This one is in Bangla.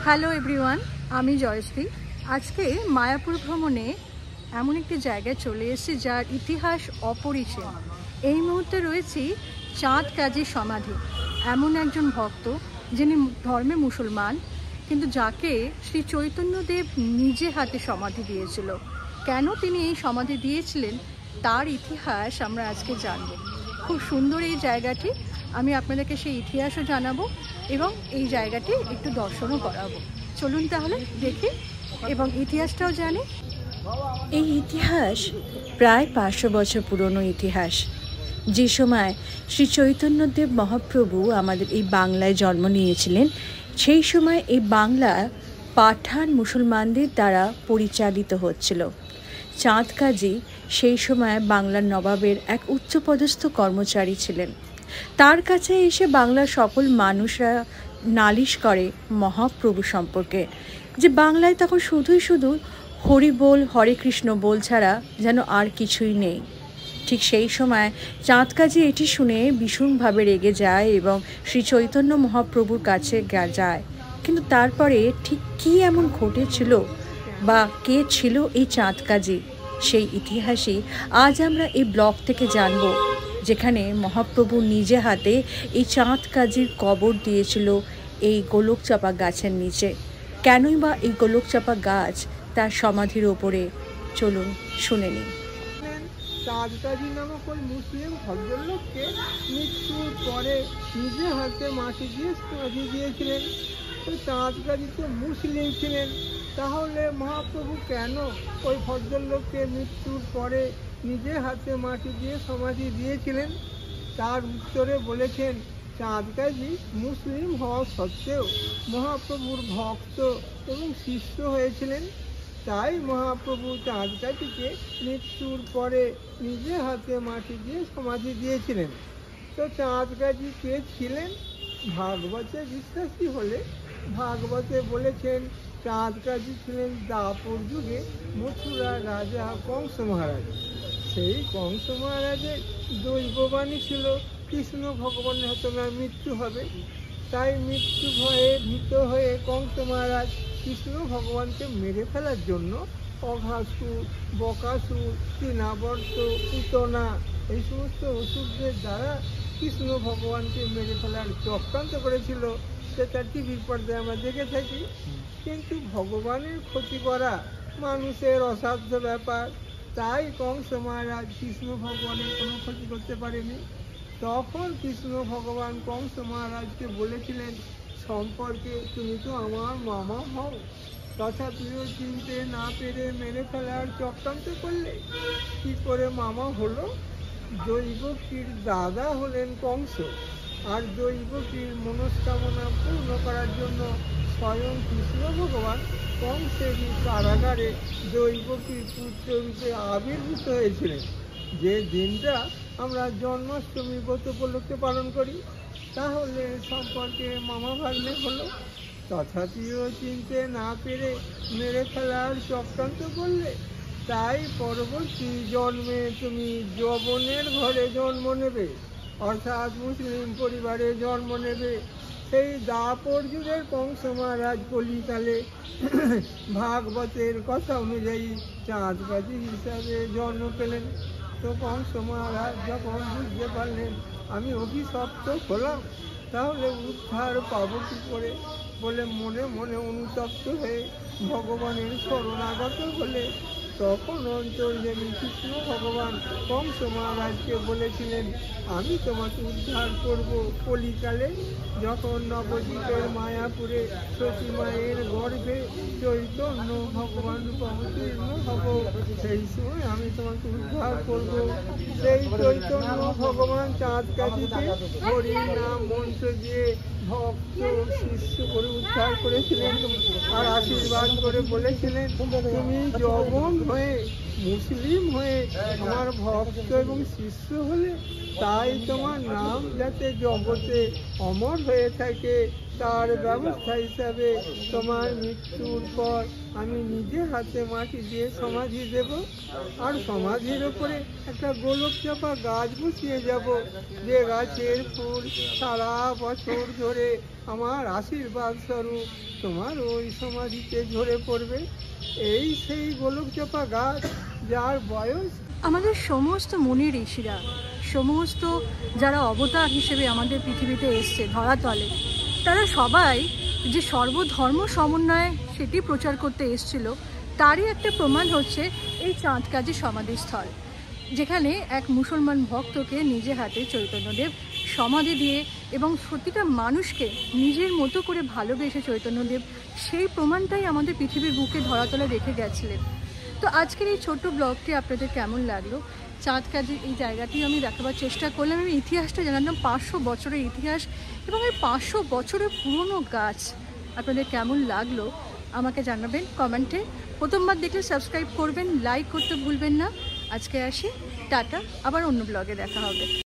হ্যালো এভরিওয়ান, আমি জয়শ্রী। আজকে মায়াপুর ভ্রমণে এমন একটি জায়গায় চলে এসেছি যার ইতিহাস অপরিসীম। এই মুহূর্তে রয়েছি চাঁদ কাজীর সমাধি। এমন একজন ভক্ত যিনি ধর্মে মুসলমান, কিন্তু যাকে শ্রী চৈতন্যদেব নিজে হাতে সমাধি দিয়েছিল। কেন তিনি এই সমাধি দিয়েছিলেন তার ইতিহাস আমরা আজকে জানব। খুব সুন্দর এই জায়গাটি, আমি আপনাদেরকে সেই ইতিহাসও জানাবো এবং এই জায়গাটি একটু দর্শনও করাবো। চলুন তাহলে দেখি এবং ইতিহাসটাও জানি। এই ইতিহাস প্রায় 500 বছর পুরনো ইতিহাস। যে সময় শ্রী চৈতন্যদেব মহাপ্রভু আমাদের এই বাংলায় জন্ম নিয়েছিলেন, সেই সময় এই বাংলা পাঠান মুসলমানদের দ্বারা পরিচালিত হচ্ছিল। চাঁদ কাজী সেই সময় বাংলার নবাবের এক উচ্চপদস্থ কর্মচারী ছিলেন। তার কাছে এসে বাংলার সকল মানুষরা নালিশ করে মহাপ্রভু সম্পর্কে, যে বাংলায় তখন শুধু হরি বল, হরে কৃষ্ণ বল ছাড়া যেন আর কিছুই নেই। ঠিক সেই সময় চাঁদ কাজী এটি শুনে ভীষণভাবে রেগে যায় এবং শ্রী চৈতন্য মহাপ্রভুর কাছে যায়। কিন্তু তারপরে ঠিক কী এমন ঘটেছিল বা কে ছিল এই চাঁদ কাজী, সেই ইতিহাসই আজ আমরা এই ব্লগ থেকে জানব, যেখানে মহাপ্রভু নিজে হাতে এই চাঁদ কাজীর কবর দিয়েছিল এই গোলকচাপা গাছের নিচে। কেনই বা এই গোলকচাপা গাছ তার সমাধির ওপরে, চলুন শুনে নিই। চাঁদ কাজী নামক ওই মুসলিম ভদ্রলোককে মৃত্যুর পরে নিজে হাতে মাটি দিয়ে সমাধি দিয়েছিলেন। তো চাঁদ কাজী তো মুসলিম ছিলেন, তাহলে মহাপ্রভু কেন ওই ভদ্রলোককে মৃত্যুর পরে নিজে হাতে মাটি দিয়ে সমাধি দিয়েছিলেন? তার উত্তরে বলেছেন, চাঁদ কাজী মুসলিম হওয়া সত্ত্বেও মহাপ্রভুর ভক্ত এবং শিষ্য হয়েছিলেন। তাই মহাপ্রভু চাঁদ কাজীকে মৃত্যুর পরে নিজে হাতে মাটি দিয়ে সমাধি দিয়েছিলেন। তো চাঁদ কাজী কে ছিলেন? ভাগবতে বিশ্বাসী হলে ভাগবতে বলেছেন, চাঁদ কাজী ছিলেন দাপর যুগে মথুরা রাজা কংস মহারাজ। সেই কংস মহারাজের দৈববাণী ছিল কৃষ্ণ ভগবানের হাতে মৃত্যু হবে। তাই মৃত্যু ভয়ে ভীত হয়ে কংস মহারাজ কৃষ্ণ ভগবানকে মেরে ফেলার জন্য অঘাসুর, বকাসুর, তৃণাবর্ত, পুতনা এই সমস্ত অসুরদের দ্বারা কৃষ্ণ ভগবানকে মেরে ফেলার চক্রান্ত করেছিল। সেটা টিভির পর্দায় আমরা দেখে থাকি। কিন্তু ভগবানের ক্ষতি করা মানুষের অসাধ্য ব্যাপার, তাই কংস মহারাজ কৃষ্ণ ভগবানের কোনো ক্ষতি করতে পারেনি। তখন কৃষ্ণ ভগবান কংস মহারাজকে বলেছিলেন, সম্পর্কে তুমি তো আমার মামা হও, তথাপিও চিনতে না পেরে মেরে ফেলার চক্রান্ত করলে। কি করে মামা হলো? দৈবকীর দাদা হলেন কংস, আর দৈবকীর মনস্কামনা পূর্ণ করার জন্য স্বয়ং কৃষ্ণ ভগবান কংসেরই কারাগারে দৈবকীর পুত্র রূপে আবির্ভূত হয়েছিলেন। যে দিনটা আমরা জন্মাষ্টমী ব্রত উপলক্ষে পালন করি, তাহলে সম্পর্কে মামা ভাগ্নে হলো। তথাপিও চিনতে না পেরে মেরে ফেলার চক্রান্ত করলে। তাই পরবর্তী জন্মে তুমি যবনের ঘরে জন্ম নেবে, অর্থাৎ মুসলিম পরিবারে জন্ম নেবে। সেই দাপর যুগের কংস মহারাজ কলিকালে ভাগবতের কথা অনুযায়ী চাঁদ কাজী হিসাবে জন্ম পেলেন। তো কংস মহারাজ যখন বুঝতে পারলেন আমি অভিশপ্ত হলাম, তাহলে উদ্ধার পাবো কী করে বলে মনে মনে অনুতপ্ত হয়ে ভগবানের শরণাগত হলে, তখন অন্তর্যামী কৃষ্ণ ভগবান কংস মহারাজকে বলেছিলেন, আমি তোমাকে উদ্ধার করব কলিকালে। যখন নবদ্বীপের মায়াপুরে সতী মায়ের গর্ভে চৈতন্য ভগবান অবতীর্ণ হব, সেই সময় আমি তোমাকে উদ্ধার করব। সেই চৈতন্য ভগবান চাঁদ কাজীকে হরি নাম মন্ত্র দিয়ে ভক্ত শিষ্য করে উদ্ধার করেছিলেন আর আশীর্বাদ করে বলেছিলেন, তুমি যবন হয়ে মুসলিম হয়ে আমার ভক্ত এবং শিষ্য হলে, তাই তোমার নাম যাতে জগতে অমর হয়ে থাকে তার ব্যবস্থা হিসাবে তোমার মৃত্যুর পর আমি নিজে হাতে মাটি দিয়ে সমাধি দেব, আর সমাধির ওপরে একটা গোলক চাপা গাছ বসিয়ে যাব, যে গাছের ফুল সারা বছর ধরে আমার আশীর্বাদ স্বরূপ তোমার ওই সমাধিতে ঝরে পড়বে। এই সেই গোলক চাপা গাছ, যার বয়স আমাদের সমস্ত মুনি ঋষিরা, সমস্ত যারা অবতার হিসেবে আমাদের পৃথিবীতে এসছে ধরাতলে, তারা সবাই যে সর্বধর্ম সমন্বয় সেটি প্রচার করতে এসছিল, তারই একটা প্রমাণ হচ্ছে এই চাঁদকাজি সমাধিস্থল, যেখানে এক মুসলমান ভক্তকে নিজে হাতে চৈতন্যদেব সমাধি দিয়ে এবং প্রতিটা মানুষকে নিজের মতো করে ভালোবেসে চৈতন্যদেব সেই প্রমাণটাই আমাদের পৃথিবীর বুকে ধরাতলে রেখে গেছিলেন। তো আজকের এই ছোট্ট ব্লগটি আপনাদের কেমন লাগলো? চাঁদকাজি এই জায়গাটি আমি দেখাবার চেষ্টা করলাম, আমি ইতিহাসটা জানালাম, 500 বছরের ইতিহাস এবং এই 500 বছরের পুরনো গাছ আপনাদের কেমন লাগলো আমাকে জানাবেন কমেন্টে। প্রথমবার দেখলে সাবস্ক্রাইব করবেন, লাইক করতে ভুলবেন না। আজকে আসি, টাটা, আবার অন্য ব্লগে দেখা হবে।